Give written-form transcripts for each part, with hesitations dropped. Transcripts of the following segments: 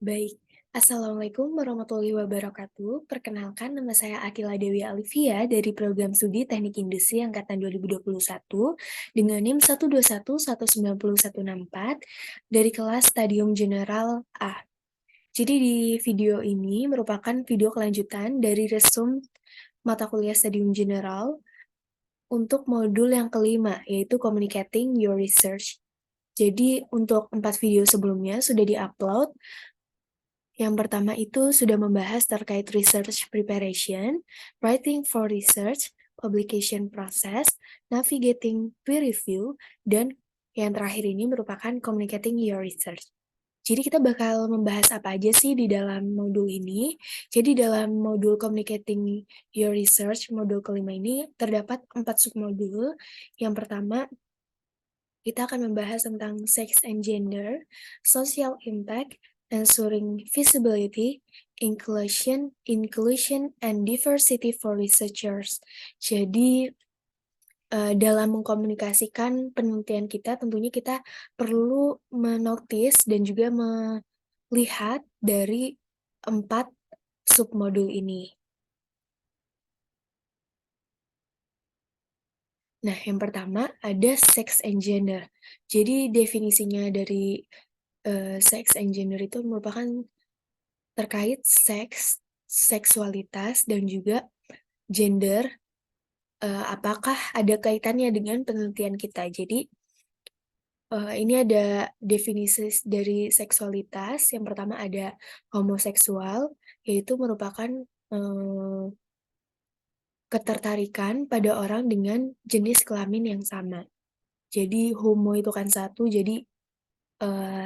Baik, Assalamualaikum warahmatullahi wabarakatuh. Perkenalkan, nama saya Akila Dewi Alivia dari Program Studi Teknik Industri Angkatan 2021 dengan NIM 121196164 dari kelas Stadium General A. Jadi di video ini merupakan video kelanjutan dari resume mata kuliah Stadium General untuk modul yang kelima, yaitu Communicating Your Research. Jadi untuk 4 video sebelumnya sudah diupload. Yang pertama itu sudah membahas terkait research preparation, writing for research, publication process, navigating peer review, dan yang terakhir ini merupakan communicating your research. Jadi kita bakal membahas apa aja sih di dalam modul ini. Jadi dalam modul communicating your research, modul kelima ini terdapat 4 submodul. Yang pertama, kita akan membahas tentang sex and gender, social impact, ensuring visibility, inclusion, and diversity for researchers. Jadi, dalam mengkomunikasikan penelitian kita, tentunya kita perlu menotis dan juga melihat dari 4 submodul ini. Nah, yang pertama ada sex and gender. Jadi definisinya dari sex and gender itu merupakan terkait seks, seksualitas, dan juga gender, apakah ada kaitannya dengan penelitian kita. Jadi, ini ada definisi dari seksualitas, yang pertama ada homoseksual, yaitu merupakan, ketertarikan pada orang dengan jenis kelamin yang sama. Jadi homo itu kan satu, jadi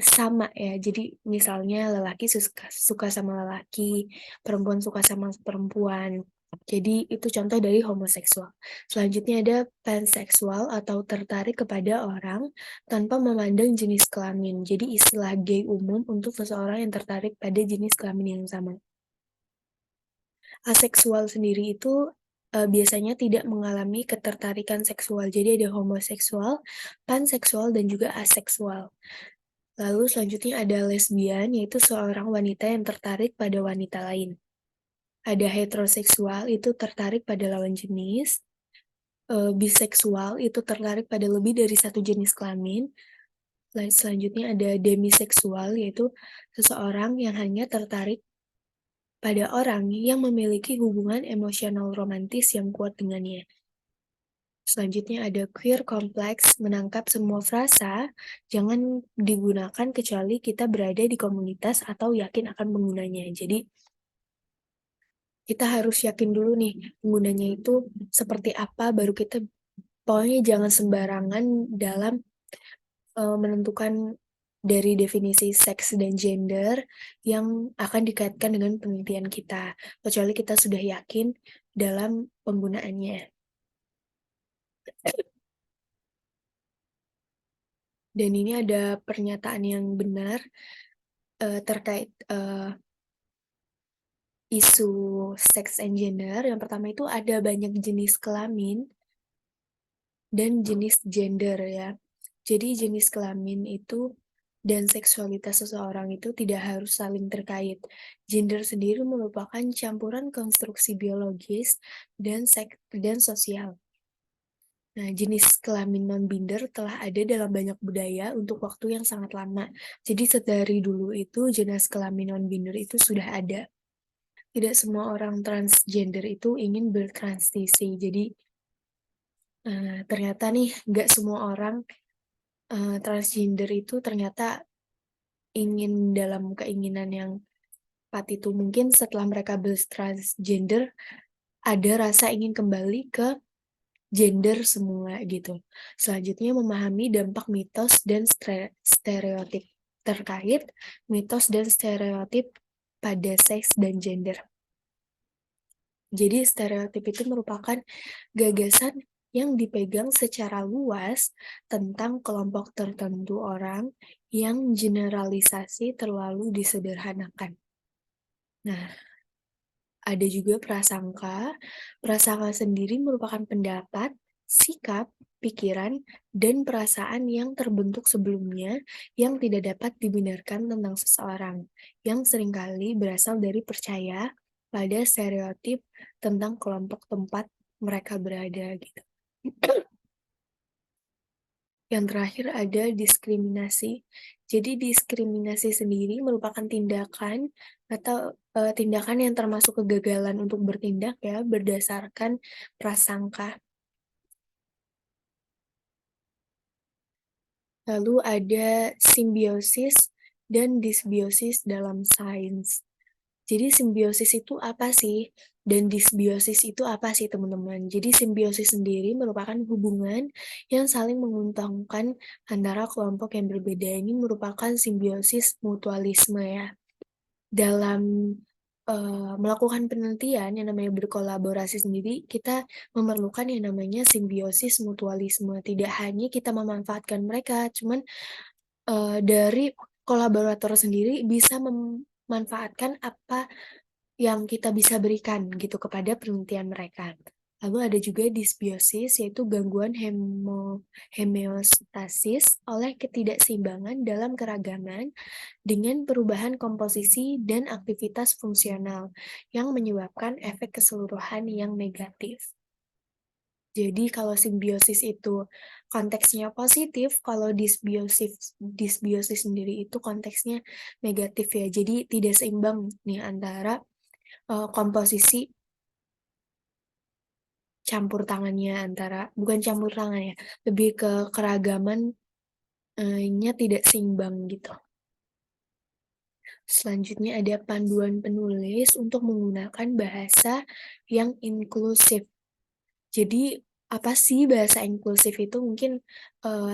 sama ya, jadi misalnya lelaki suka suka sama lelaki, perempuan suka sama perempuan. Jadi itu contoh dari homoseksual. Selanjutnya ada panseksual atau tertarik kepada orang tanpa memandang jenis kelamin. Jadi istilah gay umum untuk seseorang yang tertarik pada jenis kelamin yang sama. Aseksual sendiri itu, biasanya tidak mengalami ketertarikan seksual. Jadi ada homoseksual, panseksual, dan juga aseksual. Lalu selanjutnya ada lesbian, yaitu seorang wanita yang tertarik pada wanita lain. Ada heteroseksual, itu tertarik pada lawan jenis. Biseksual, itu tertarik pada lebih dari satu jenis kelamin. Selanjutnya ada demiseksual, yaitu seseorang yang hanya tertarik pada orang yang memiliki hubungan emosional romantis yang kuat dengannya. Selanjutnya ada queer kompleks, menangkap semua frasa, jangan digunakan kecuali kita berada di komunitas atau yakin akan penggunanya. Jadi, kita harus yakin dulu nih, penggunanya itu seperti apa, baru kita, pokoknya jangan sembarangan dalam menentukan dari definisi seks dan gender yang akan dikaitkan dengan penelitian kita, kecuali kita sudah yakin dalam penggunaannya. Dan ini ada pernyataan yang benar terkait isu sex and gender. Yang pertama itu ada banyak jenis kelamin dan jenis gender ya. Jadi jenis kelamin itu dan seksualitas seseorang itu tidak harus saling terkait. Gender sendiri merupakan campuran konstruksi biologis dan sosial. Nah, jenis kelamin non-binder telah ada dalam banyak budaya untuk waktu yang sangat lama. Jadi sedari dulu itu jenis kelamin non-binder itu sudah ada. Tidak semua orang transgender itu ingin bertransisi. Jadi ternyata nih nggak semua orang transgender itu ternyata ingin dalam keinginan yang tepat itu. Mungkin setelah mereka bertransgender ada rasa ingin kembali ke gender semua gitu. Selanjutnya memahami dampak mitos dan stereotip terkait mitos dan stereotip pada seks dan gender. Jadi stereotip itu merupakan gagasan yang dipegang secara luas tentang kelompok tertentu orang yang generalisasi terlalu disederhanakan. Nah, ada juga prasangka. Prasangka sendiri merupakan pendapat, sikap, pikiran, dan perasaan yang terbentuk sebelumnya yang tidak dapat dibenarkan tentang seseorang, yang seringkali berasal dari percaya pada stereotip tentang kelompok tempat mereka berada gitu. Yang terakhir ada diskriminasi. Jadi diskriminasi sendiri merupakan tindakan atau, tindakan yang termasuk kegagalan untuk bertindak ya, berdasarkan prasangka. Lalu ada simbiosis dan disbiosis dalam sains. Jadi simbiosis itu apa sih? Dan disbiosis itu apa sih teman-teman? Jadi simbiosis sendiri merupakan hubungan yang saling menguntungkan antara kelompok yang berbeda. Ini merupakan simbiosis mutualisme ya. Dalam melakukan penelitian yang namanya berkolaborasi sendiri, kita memerlukan yang namanya simbiosis mutualisme. Tidak hanya kita memanfaatkan mereka, cuman dari kolaborator sendiri bisa memanfaatkan apa yang kita bisa berikan gitu kepada penelitian mereka. Lalu ada juga disbiosis, yaitu gangguan homeostasis oleh ketidakseimbangan dalam keragaman dengan perubahan komposisi dan aktivitas fungsional yang menyebabkan efek keseluruhan yang negatif. Jadi kalau simbiosis itu konteksnya positif, kalau disbiosis disbiosis sendiri itu konteksnya negatif ya. Jadi tidak seimbang nih antara, komposisi campur tangannya antara bukan campur tangan ya, lebih ke keragaman, nya tidak seimbang gitu. Selanjutnya ada panduan penulis untuk menggunakan bahasa yang inklusif. Jadi, apa sih bahasa inklusif itu? Mungkin,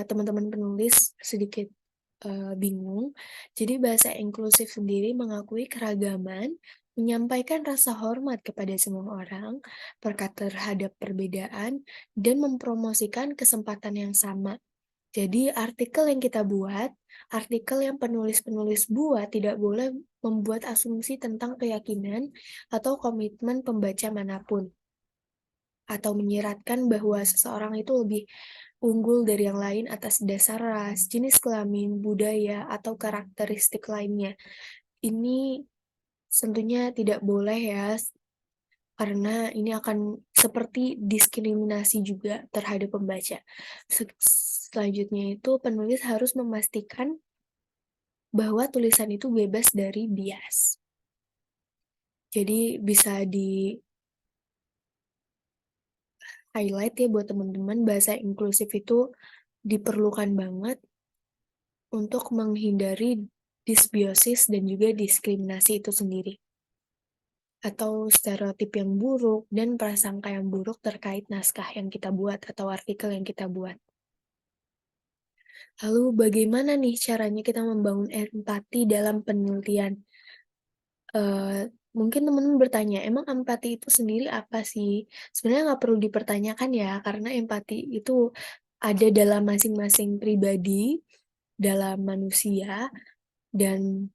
teman-teman penulis sedikit, bingung. Jadi bahasa inklusif sendiri mengakui keragaman, menyampaikan rasa hormat kepada semua orang, peka terhadap perbedaan, dan mempromosikan kesempatan yang sama. Jadi artikel yang kita buat, artikel yang penulis-penulis buat tidak boleh membuat asumsi tentang keyakinan atau komitmen pembaca manapun, atau menyiratkan bahwa seseorang itu lebih unggul dari yang lain atas dasar ras, jenis kelamin, budaya, atau karakteristik lainnya. Ini tentunya tidak boleh ya, karena ini akan seperti diskriminasi juga terhadap pembaca. Selanjutnya itu penulis harus memastikan bahwa tulisan itu bebas dari bias. Jadi bisa di-highlight ya buat teman-teman, bahasa inklusif itu diperlukan banget untuk menghindari disbiosis dan juga diskriminasi itu sendiri, atau stereotip yang buruk dan prasangka yang buruk terkait naskah yang kita buat atau artikel yang kita buat. Lalu bagaimana nih caranya kita membangun empati dalam penelitian? Mungkin teman-teman bertanya, "Emang empati itu sendiri apa sih?" Sebenarnya nggak perlu dipertanyakan ya, karena empati itu ada dalam masing-masing pribadi, dalam manusia, dan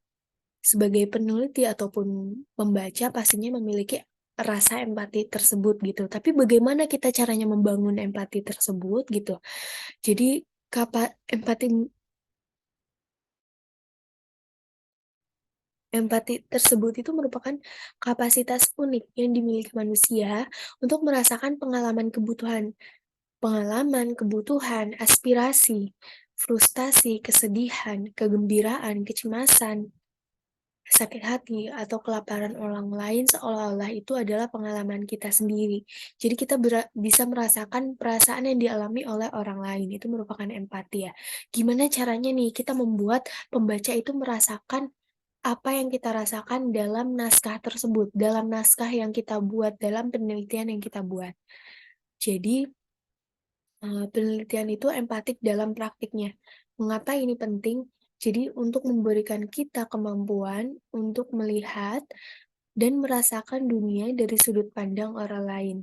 sebagai peneliti ataupun pembaca pastinya memiliki rasa empati tersebut gitu. Tapi bagaimana kita caranya membangun empati tersebut gitu. Jadi empati empati tersebut itu merupakan kapasitas unik yang dimiliki manusia untuk merasakan pengalaman, kebutuhan, aspirasi, frustasi, kesedihan, kegembiraan, kecemasan, sakit hati, atau kelaparan orang lain seolah-olah itu adalah pengalaman kita sendiri. Jadi kita bisa merasakan perasaan yang dialami oleh orang lain, itu merupakan empati ya. Gimana caranya nih kita membuat pembaca itu merasakan apa yang kita rasakan dalam naskah tersebut, dalam naskah yang kita buat, dalam penelitian yang kita buat. Jadi, penelitian itu empatik dalam praktiknya. Mengapa ini penting? Jadi untuk memberikan kita kemampuan untuk melihat dan merasakan dunia dari sudut pandang orang lain.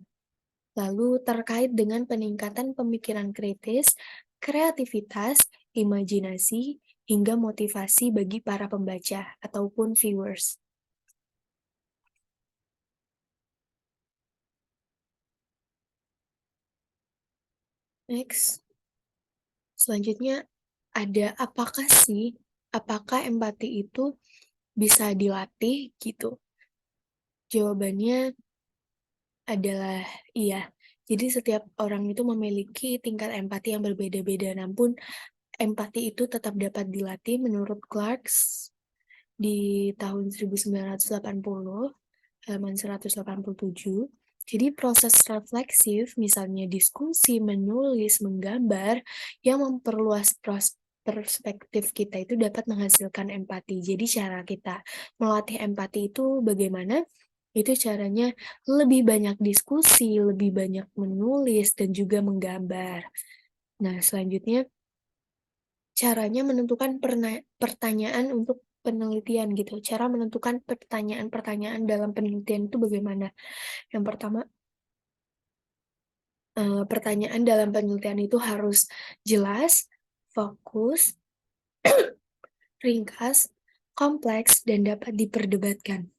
Lalu terkait dengan peningkatan pemikiran kritis, kreativitas, imajinasi, hingga motivasi bagi para pembaca ataupun viewers. Next, selanjutnya ada apakah empati itu bisa dilatih gitu? Jawabannya adalah iya. Jadi setiap orang itu memiliki tingkat empati yang berbeda-beda, namun empati itu tetap dapat dilatih menurut Clarks di tahun 1980, halaman 187. Jadi proses refleksif, misalnya diskusi, menulis, menggambar, yang memperluas perspektif kita itu dapat menghasilkan empati. Jadi cara kita melatih empati itu bagaimana? Itu caranya lebih banyak diskusi, lebih banyak menulis, dan juga menggambar. Nah, selanjutnya caranya menentukan pertanyaan untuk penelitian gitu. Cara menentukan pertanyaan-pertanyaan dalam penelitian itu bagaimana? Yang pertama, pertanyaan dalam penelitian itu harus jelas, fokus, ringkas, kompleks, dan dapat diperdebatkan.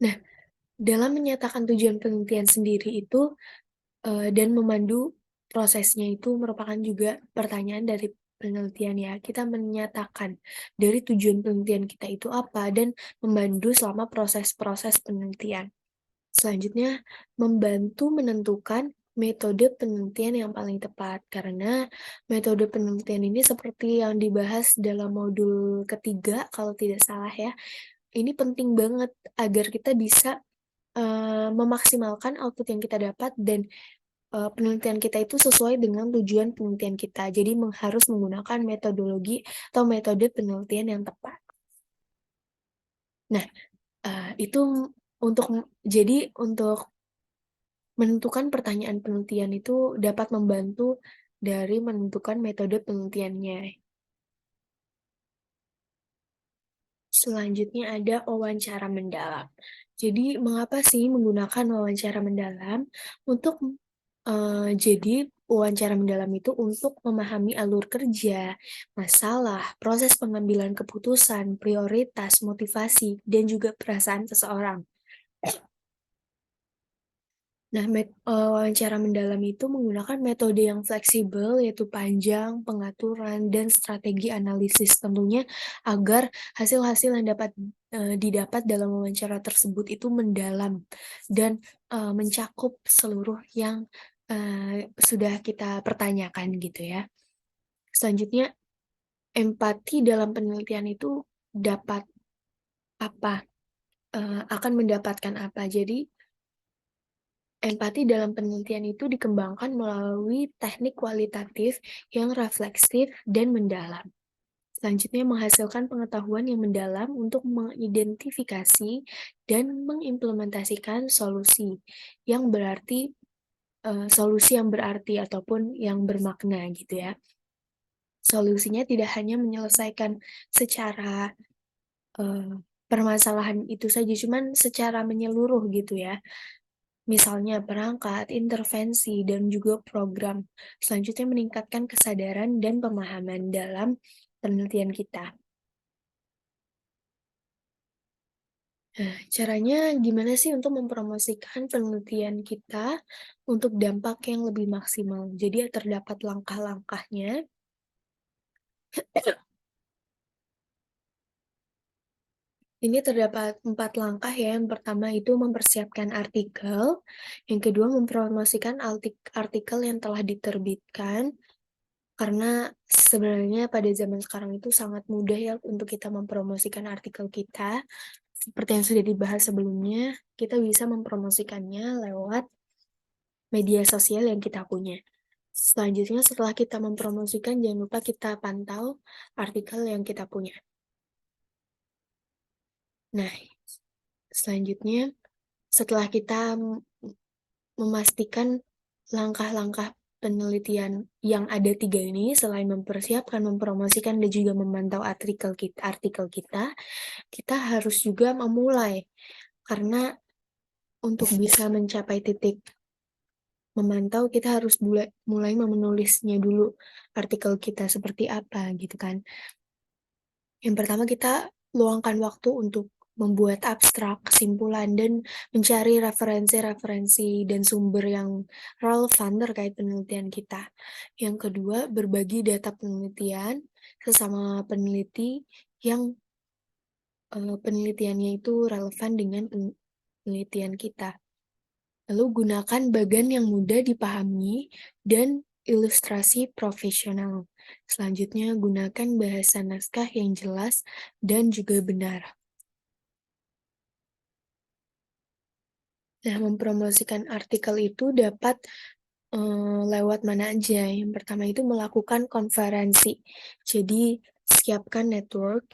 Nah, dalam menyatakan tujuan penelitian sendiri itu, dan memandu prosesnya itu merupakan juga pertanyaan dari penelitian ya. Kita menyatakan dari tujuan penelitian kita itu apa dan memandu selama proses-proses penelitian. Selanjutnya, membantu menentukan metode penelitian yang paling tepat, karena metode penelitian ini seperti yang dibahas dalam modul ketiga kalau tidak salah ya, ini penting banget agar kita bisa, memaksimalkan output yang kita dapat dan penelitian kita itu sesuai dengan tujuan penelitian kita. Jadi harus menggunakan metodologi atau metode penelitian yang tepat. Nah, itu untuk jadi untuk menentukan pertanyaan penelitian itu dapat membantu dari menentukan metode penelitiannya. Selanjutnya ada wawancara mendalam. Jadi mengapa sih menggunakan wawancara mendalam? Jadi wawancara mendalam itu untuk memahami alur kerja, masalah, proses pengambilan keputusan, prioritas, motivasi, dan juga perasaan seseorang. Nah, wawancara mendalam itu menggunakan metode yang fleksibel, yaitu panjang, pengaturan, dan strategi analisis. Tentunya agar hasil-hasil yang didapat dalam wawancara tersebut itu mendalam dan, mencakup seluruh yang, sudah kita pertanyakan gitu ya. Selanjutnya, empati dalam penelitian itu dapat apa, akan mendapatkan apa. Jadi empati dalam penelitian itu dikembangkan melalui teknik kualitatif yang refleksif dan mendalam. Selanjutnya, menghasilkan pengetahuan yang mendalam untuk mengidentifikasi dan mengimplementasikan solusi yang berarti ataupun yang bermakna gitu ya. Solusinya tidak hanya menyelesaikan secara permasalahan itu saja, cuman secara menyeluruh gitu ya. Misalnya perangkat, intervensi, dan juga program. Selanjutnya meningkatkan kesadaran dan pemahaman dalam penelitian kita. Nah, caranya gimana sih untuk mempromosikan penelitian kita untuk dampak yang lebih maksimal? Jadi terdapat langkah-langkahnya. Ini terdapat 4 langkah ya. Yang pertama itu mempersiapkan artikel, yang kedua mempromosikan artikel yang telah diterbitkan, karena sebenarnya pada zaman sekarang itu sangat mudah ya untuk kita mempromosikan artikel kita. Seperti yang sudah dibahas sebelumnya, kita bisa mempromosikannya lewat media sosial yang kita punya. Selanjutnya setelah kita mempromosikan, jangan lupa kita pantau artikel yang kita punya. Nah, selanjutnya setelah kita memastikan langkah-langkah penelitian yang ada 3 ini, selain mempersiapkan, mempromosikan, dan juga memantau kita harus juga memulai. Karena untuk bisa mencapai titik memantau, kita harus mulai menulisnya dulu, artikel kita seperti apa gitu kan. Yang pertama kita luangkan waktu untuk membuat abstrak kesimpulan dan mencari referensi-referensi dan sumber yang relevan terkait penelitian kita. Yang kedua, berbagi data penelitian sesama peneliti yang penelitiannya itu relevan dengan penelitian kita. Lalu gunakan bagan yang mudah dipahami dan ilustrasi profesional. Selanjutnya, gunakan bahasa naskah yang jelas dan juga benar. Nah, mempromosikan artikel itu dapat lewat mana aja. Yang pertama itu melakukan konferensi. Jadi, siapkan network,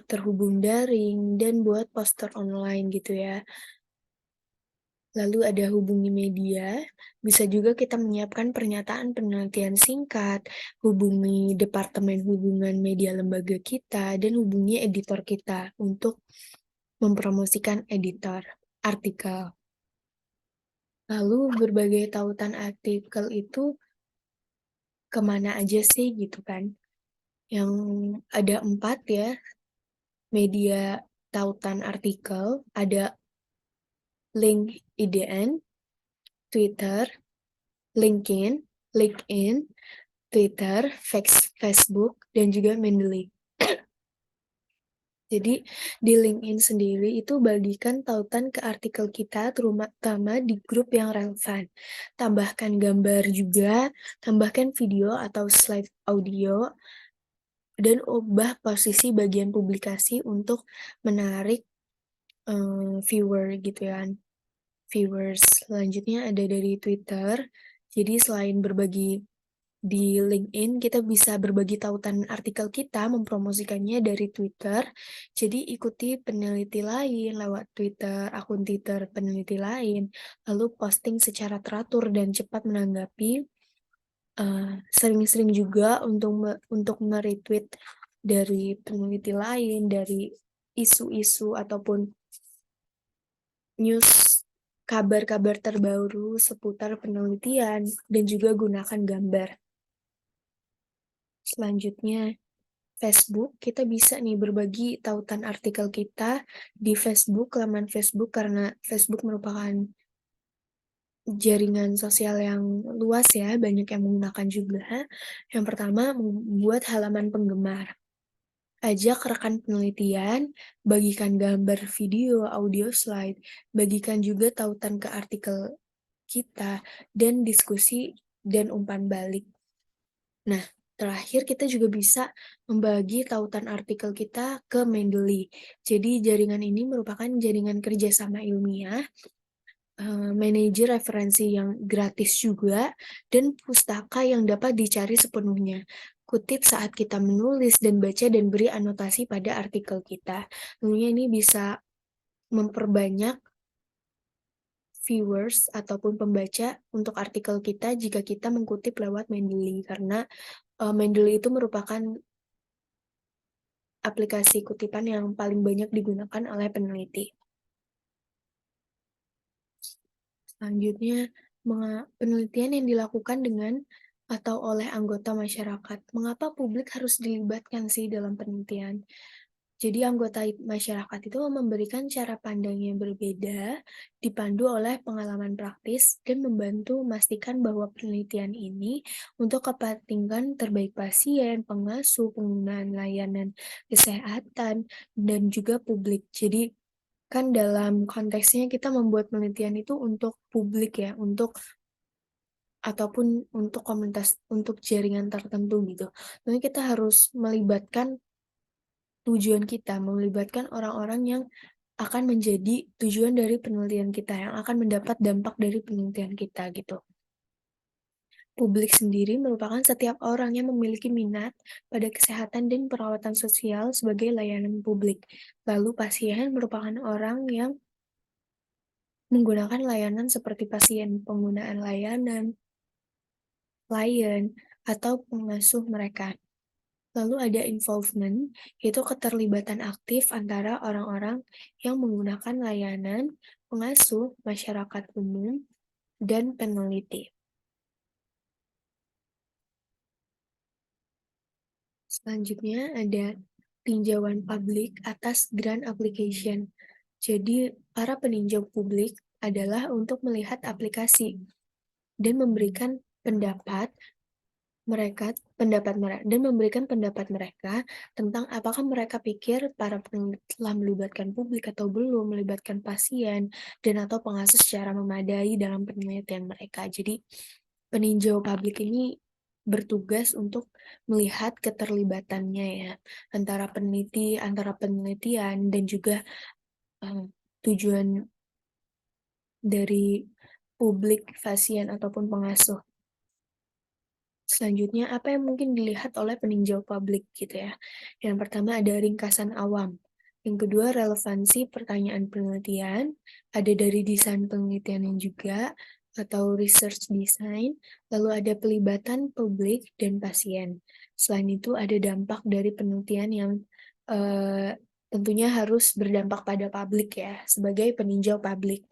terhubung daring, dan buat poster online gitu ya. Lalu ada hubungi media, bisa juga kita menyiapkan pernyataan penelitian singkat, hubungi departemen hubungan media lembaga kita, dan hubungi editor kita untuk mempromosikan editor artikel. Lalu berbagai tautan artikel itu kemana aja sih gitu kan? Yang ada 4 ya, media tautan artikel, ada LinkedIn, Twitter, LinkedIn, Twitter, Facebook, dan juga Mendeley. Jadi di LinkedIn sendiri itu bagikan tautan ke artikel kita terutama di grup yang relevan. Tambahkan gambar juga, tambahkan video atau slide audio, dan ubah posisi bagian publikasi untuk menarik viewer gitu ya. Viewers. Selanjutnya ada dari Twitter. Jadi selain berbagi di LinkedIn, kita bisa berbagi tautan artikel kita, mempromosikannya dari Twitter. Jadi ikuti peneliti lain lewat Twitter, akun Twitter peneliti lain, lalu posting secara teratur dan cepat menanggapi. Sering-sering juga untuk me-retweet dari peneliti lain, dari isu-isu ataupun news, kabar-kabar terbaru seputar penelitian, dan juga gunakan gambar. Selanjutnya, Facebook, kita bisa nih berbagi tautan artikel kita di Facebook, laman Facebook, karena Facebook merupakan jaringan sosial yang luas ya, banyak yang menggunakan juga. Yang pertama, membuat halaman penggemar. Ajak rekan penelitian, bagikan gambar, video, audio slide, bagikan juga tautan ke artikel kita, dan diskusi dan umpan balik. Nah, terakhir kita juga bisa membagi tautan artikel kita ke Mendeley. Jadi jaringan ini merupakan jaringan kerjasama ilmiah, manajer referensi yang gratis juga, dan pustaka yang dapat dicari sepenuhnya. Kutip saat kita menulis dan baca dan beri anotasi pada artikel kita. Tentunya ini bisa memperbanyak viewers ataupun pembaca untuk artikel kita jika kita mengutip lewat Mendeley, karena Mendeley itu merupakan aplikasi kutipan yang paling banyak digunakan oleh peneliti. Selanjutnya, penelitian yang dilakukan dengan atau oleh anggota masyarakat. Mengapa publik harus dilibatkan sih dalam penelitian? Jadi anggota masyarakat itu memberikan cara pandang yang berbeda, dipandu oleh pengalaman praktis, dan membantu memastikan bahwa penelitian ini untuk kepentingan terbaik pasien, pengasuh, penggunaan layanan kesehatan, dan juga publik. Jadi kan dalam konteksnya kita membuat penelitian itu untuk publik ya, ataupun untuk komunitas, untuk jaringan tertentu gitu. Jadi kita harus melibatkan orang-orang yang akan menjadi tujuan dari penelitian kita, yang akan mendapat dampak dari penelitian kita gitu. Publik sendiri merupakan setiap orang yang memiliki minat pada kesehatan dan perawatan sosial sebagai layanan publik. Lalu pasien merupakan orang yang menggunakan layanan seperti pasien penggunaan layanan, klien, atau pengasuh mereka. Lalu ada involvement, yaitu keterlibatan aktif antara orang-orang yang menggunakan layanan, pengasuh, masyarakat umum, dan peneliti. Selanjutnya ada tinjauan publik atas grant application. Jadi, para peninjau publik adalah untuk melihat aplikasi dan memberikan pendapat mereka tentang apakah mereka pikir para peneliti telah melibatkan publik atau belum, melibatkan pasien, dan atau pengasuh secara memadai dalam penelitian mereka. Jadi, peninjau publik ini bertugas untuk melihat keterlibatannya ya, antara penelitian dan juga, tujuan dari publik, pasien, ataupun pengasuh. Selanjutnya, apa yang mungkin dilihat oleh peninjau publik gitu ya. Yang pertama ada ringkasan awam. Yang kedua relevansi pertanyaan penelitian, ada dari desain penelitiannya juga, atau research design, lalu ada pelibatan publik dan pasien. Selain itu ada dampak dari penelitian yang tentunya harus berdampak pada publik ya, sebagai peninjau publik.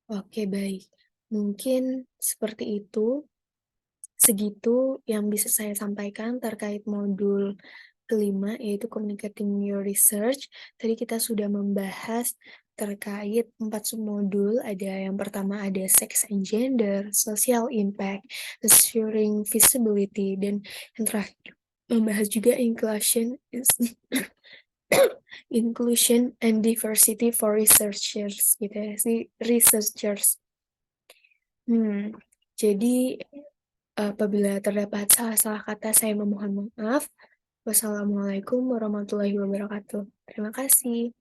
Oke baik, mungkin seperti itu. Segitu yang bisa saya sampaikan terkait modul kelima, yaitu Communicating Your Research. Tadi kita sudah membahas terkait 4 submodul, ada yang pertama ada Sex and Gender, Social Impact, Assuring Visibility, dan yang terakhir membahas juga Inclusion and Diversity for Researchers, gitu ya, researchers. Jadi apabila terdapat salah-salah kata, saya memohon maaf. Wassalamualaikum warahmatullahi wabarakatuh. Terima kasih.